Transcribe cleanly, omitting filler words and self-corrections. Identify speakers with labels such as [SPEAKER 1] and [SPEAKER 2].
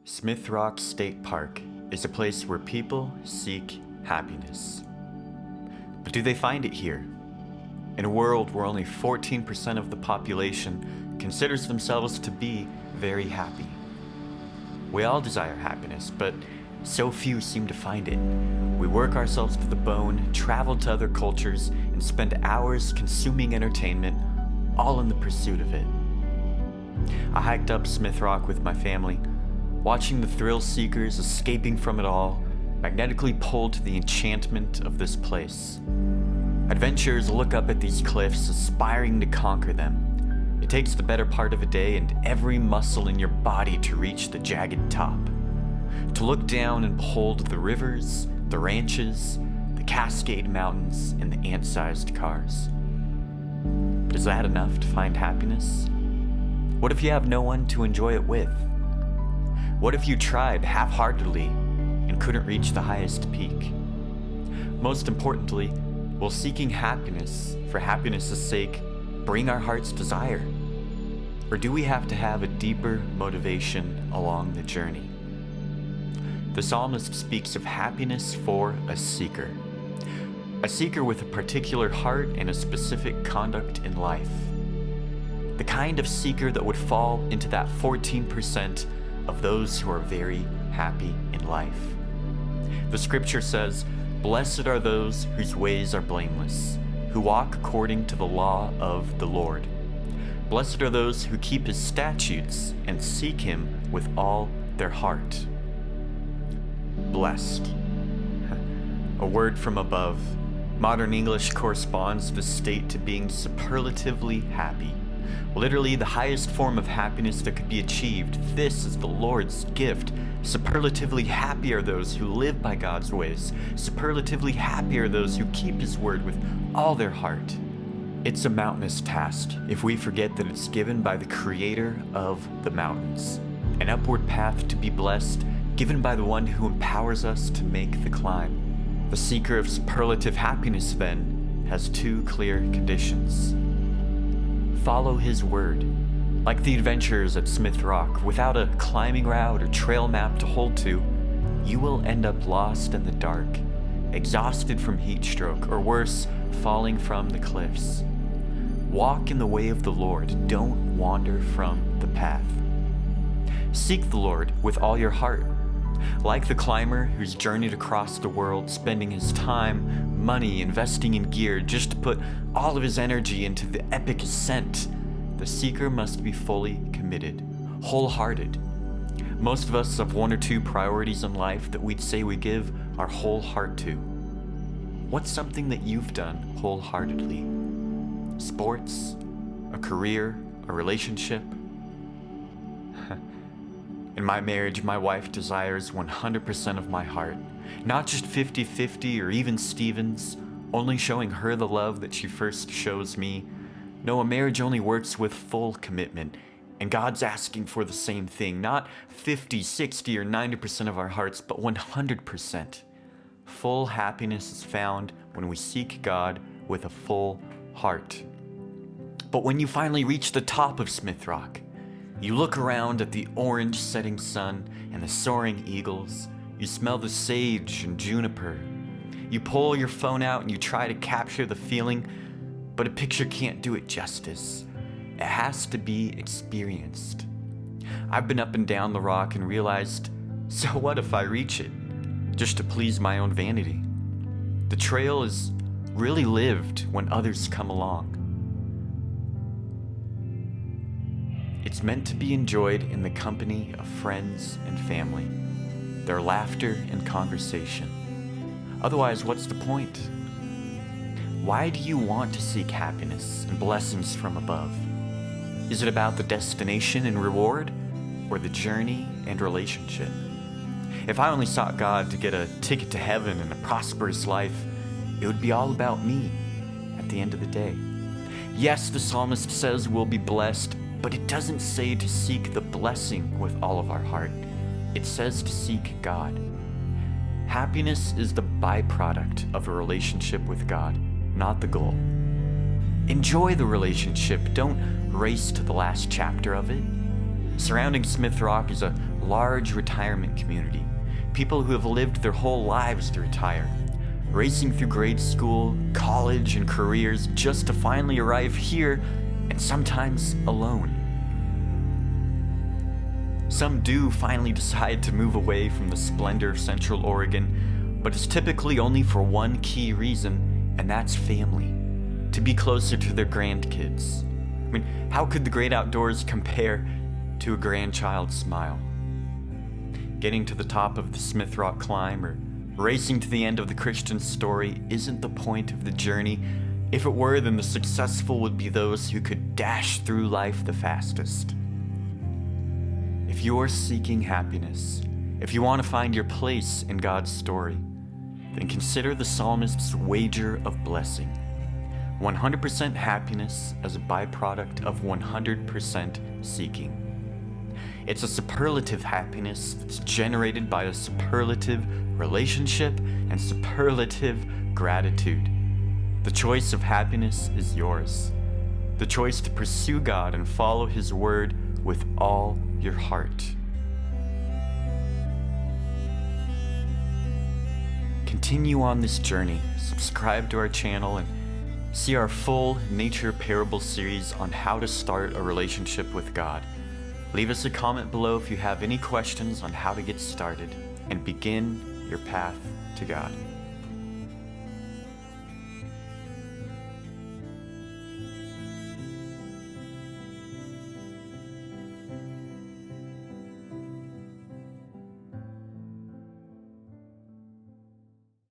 [SPEAKER 1] Smith Rock State Park is a place where people seek happiness. But do they find it here? In a world where only 14% of the population considers themselves to be very happy. We all desire happiness, but so few seem to find it. We work ourselves to the bone, travel to other cultures, and spend hours consuming entertainment, all in the pursuit of it. I hiked up Smith Rock with my family, watching the thrill seekers escaping from it all, magnetically pulled to the enchantment of this place. Adventurers look up at these cliffs, aspiring to conquer them. It takes the better part of a day and every muscle in your body to reach the jagged top. To look down and behold the rivers, the ranches, the Cascade Mountains, and the ant-sized cars. But is that enough to find happiness? What if you have no one to enjoy it with? What if you tried half-heartedly and couldn't reach the highest peak? Most importantly, will seeking happiness for happiness' sake bring our heart's desire? Or do we have to have a deeper motivation along the journey? The psalmist speaks of happiness for a seeker with a particular heart and a specific conduct in life. The kind of seeker that would fall into that 14% of those who are very happy in life. The scripture says, "Blessed are those whose ways are blameless, who walk according to the law of the Lord. Blessed are those who keep his statutes and seek him with all their heart." Blessed. A word from above. Modern English corresponds the state to being superlatively happy. Literally the highest form of happiness that could be achieved. This is the Lord's gift. Superlatively happy are those who live by God's ways. Superlatively happy are those who keep his word with all their heart. It's a mountainous task if we forget that it's given by the creator of the mountains. An upward path to be blessed, given by the one who empowers us to make the climb. The seeker of superlative happiness, then, has two clear conditions. Follow his word. Like the adventurers at Smith Rock, without a climbing route or trail map to hold to, you will end up lost in the dark, exhausted from heat stroke, or worse, falling from the cliffs. Walk in the way of the Lord. Don't wander from the path. Seek the Lord with all your heart. Like the climber who's journeyed across the world, spending his time, money, investing in gear just to put all of his energy into the epic ascent, the seeker must be fully committed, wholehearted. Most of us have one or two priorities in life that we'd say we give our whole heart to. What's something that you've done wholeheartedly? Sports, a career, a relationship? In my marriage, my wife desires 100% of my heart. Not just 50-50 or even Stevens, only showing her the love that she first shows me. No, a marriage only works with full commitment, and God's asking for the same thing. Not 50, 60, or 90% of our hearts, but 100%. Full happiness is found when we seek God with a full heart. But when you finally reach the top of Smith Rock, you look around at the orange setting sun and the soaring eagles. You smell the sage and juniper. You pull your phone out and you try to capture the feeling, but a picture can't do it justice. It has to be experienced. I've been up and down the rock and realized, so what if I reach it? Just to please my own vanity. The trail is really lived when others come along. It's meant to be enjoyed in the company of friends and family, their laughter and conversation. Otherwise, what's the point? Why do you want to seek happiness and blessings from above? Is it about the destination and reward, or the journey and relationship? If I only sought God to get a ticket to heaven and a prosperous life, it would be all about me at the end of the day. Yes, the psalmist says we'll be blessed, but it doesn't say to seek the blessing with all of our heart. It says to seek God. Happiness is the byproduct of a relationship with God, not the goal. Enjoy the relationship. Don't race to the last chapter of it. Surrounding Smith Rock is a large retirement community. People who have lived their whole lives to retire, racing through grade school, college, and careers just to finally arrive here, and sometimes alone. Some do finally decide to move away from the splendor of Central Oregon, but it's typically only for one key reason, and that's family. To be closer to their grandkids. I mean, how could the great outdoors compare to a grandchild's smile? Getting to the top of the Smith Rock climb or racing to the end of the Christian story isn't the point of the journey. If it were, then the successful would be those who could dash through life the fastest. If you're seeking happiness, if you want to find your place in God's story, then consider the psalmist's wager of blessing. 100% happiness as a byproduct of 100% seeking. It's a superlative happiness that's generated by a superlative relationship and superlative gratitude. The choice of happiness is yours. The choice to pursue God and follow His word with all your heart. Continue on this journey. Subscribe to our channel and see our full Nature Parable series on how to start a relationship with God. Leave us a comment below if you have any questions on how to get started and begin your path to God.